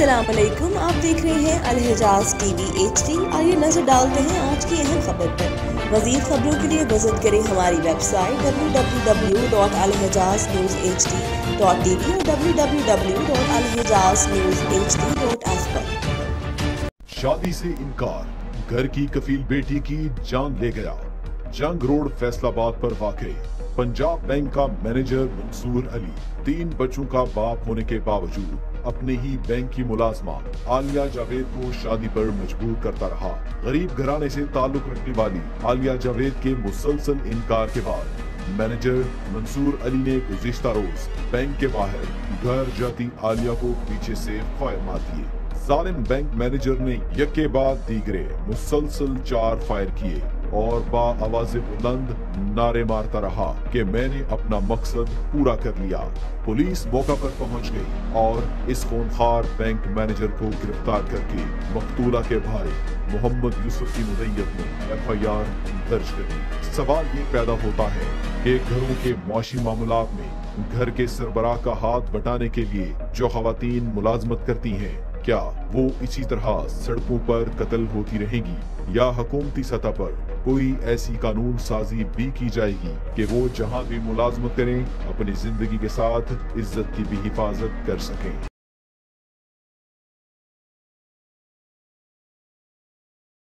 अस्सलाम वालेकुम, आप देख रहे हैं अल-हिजाज़ टीवी HD। आइए नजर डालते हैं आज की अहम खबर पर। मज़ीद खबरों के लिए विजिट करें हमारी वेबसाइट www.alhijaznews.hd.tv और www.alhijaznews.hd.s पर। शादी से इनकार, घर की कफील बेटी की जान ले गया। जंग रोड फैसलाबाद पर वाक़ई पंजाब बैंक का मैनेजर मंसूर अली 3 बच्चों का बाप होने के बावजूद अपने ही बैंक की मुलाजमा आलिया जावेद को शादी पर मजबूर करता रहा। गरीब घराने से ताल्लुक रखने वाली आलिया जावेद के मुसलसल इनकार के बाद मैनेजर मंसूर अली ने गुज़िश्ता रोज बैंक के बाहर घर जाती आलिया को पीछे से फायर मार दिए। जालिम बैंक मैनेजर ने यके बाद दीगरे मुसलसल 4 फायर किए और आवाज़े बुलंद नारे मारता रहा कि मैंने अपना मकसद पूरा कर लिया। पुलिस मौका पर पहुंच गई और इस खूनखार बैंक मैनेजर को गिरफ्तार करके मकतूला के भाई मोहम्मद यूसुफ की मुदैयत में FIR दर्ज कर दी। सवाल ये पैदा होता है कि घरों के मुआशी मामलात में घर के सरबराह का हाथ बटाने के लिए जो खवातीन मुलाजमत करती हैं, क्या वो इसी तरह सड़कों पर कत्ल होती रहेंगी या हुकूमती सतह पर कोई ऐसी कानून साजी भी की जाएगी कि वो जहां भी मुलाजमत करें अपनी जिंदगी के साथ इज्जत की भी हिफाजत कर सकें।